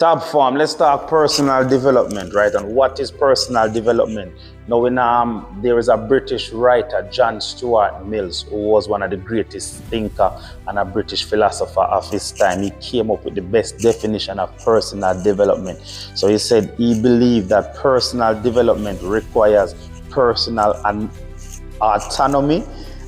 Top form, let's talk personal development, right? And what is personal development? Now, there is a British writer, John Stuart Mill, who was one of the greatest thinker and a British philosopher of his time. He came up with the best definition of personal development. So he said he believed that personal development requires personal and autonomy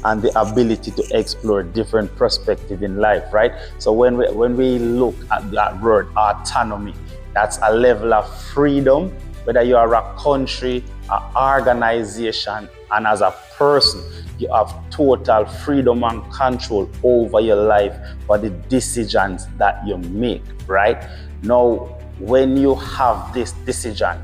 and the ability to explore different perspectives in life, right? So when we look at that word autonomy, that's a level of freedom, whether you are a country, an organization, and as a person, you have total freedom and control over your life for the decisions that you make, right? Now, when you have this decision,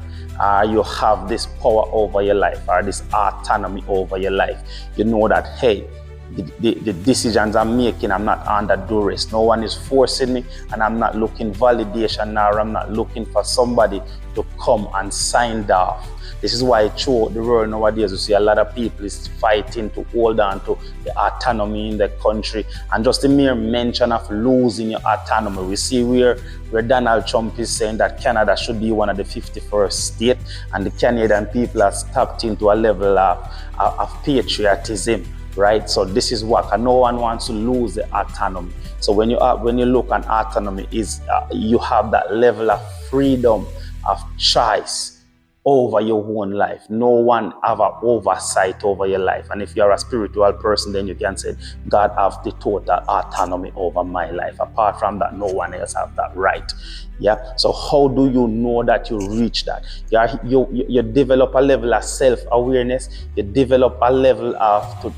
you have this power over your life or this autonomy over your life. You know that, hey, the decisions I'm making, I'm not under duress. No one is forcing me, and I'm not looking validation or I'm not looking for somebody to come and sign off. This is why throughout the world nowadays, you see a lot of people is fighting to hold on to the autonomy in the country. And just the mere mention of losing your autonomy, we see where Donald Trump is saying that Canada should be one of the 51st states, and the Canadian people have stepped into a level of patriotism, right? So this is what, and no one wants to lose the autonomy. So when you look at autonomy, is you have that level of freedom of choice over your own life. No one have an oversight over your life. And if you're a spiritual person, then you can say, God have the total autonomy over my life. Apart from that, no one else have that right. Yeah. So how do you know that you reach that? You develop a level of self-awareness. You develop a level of to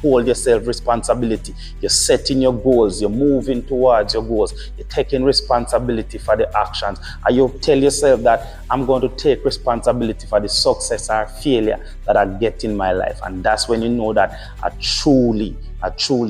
hold yourself responsibility. You're setting your goals. You're moving towards your goals. You're taking responsibility for the actions. And you tell yourself that I'm going to take responsibility for the success or failure that I get in my life. And that's when you know that I truly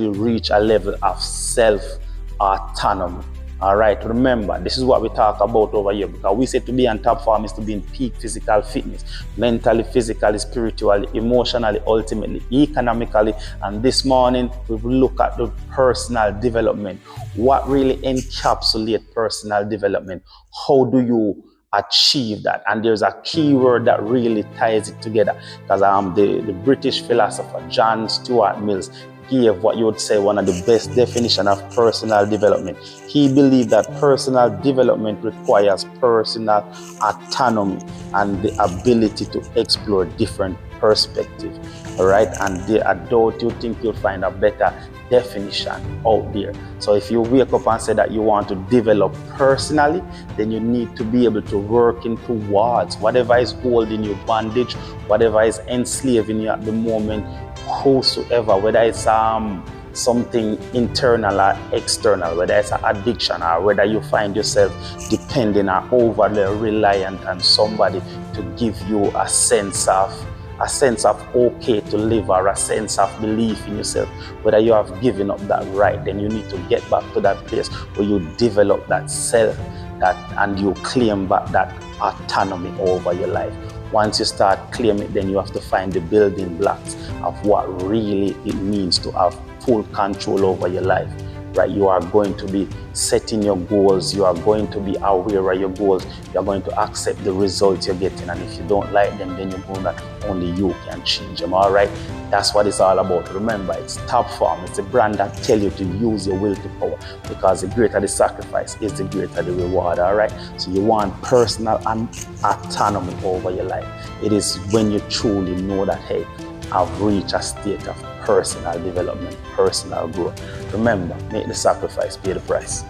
reach a level of self-autonomy. All right, remember, this is what we talk about over here, because we say to be on top form is to be in peak physical fitness, mentally, physically, spiritually, emotionally, ultimately, economically. And this morning, we will look at the personal development. What really encapsulates personal development? How do you achieve that? And there's a key word that really ties it together, because the British philosopher John Stuart Mill gave what you would say one of the best definition of personal development. He believed that personal development requires personal autonomy and the ability to explore different perspectives. All right, and I don't you think you'll find a better definition out there. So if you wake up and say that you want to develop personally, then you need to be able to work in towards whatever is holding you bondage, whatever is enslaving you at the moment, whosoever, whether it's something internal or external, whether it's an addiction or whether you find yourself depending or overly reliant on somebody to give you a sense of okay to live or a sense of belief in yourself, whether you have given up that right, then you need to get back to that place where you develop that self, and you claim back that autonomy over your life. Once you start claiming it, then you have to find the building blocks of what really it means to have full control over your life, right? You are going to be setting your goals. You are going to be aware of your goals. You are going to accept the results you're getting. And if you don't like them, then you know that only you can change them, all right? That's what it's all about. Remember, it's top form. It's a brand that tells you to use your will to power, because the greater the sacrifice is the greater the reward, all right? So you want personal and autonomy over your life. It is when you truly know that, hey, I've reached a state of personal development, personal growth. Remember, make the sacrifice, pay the price.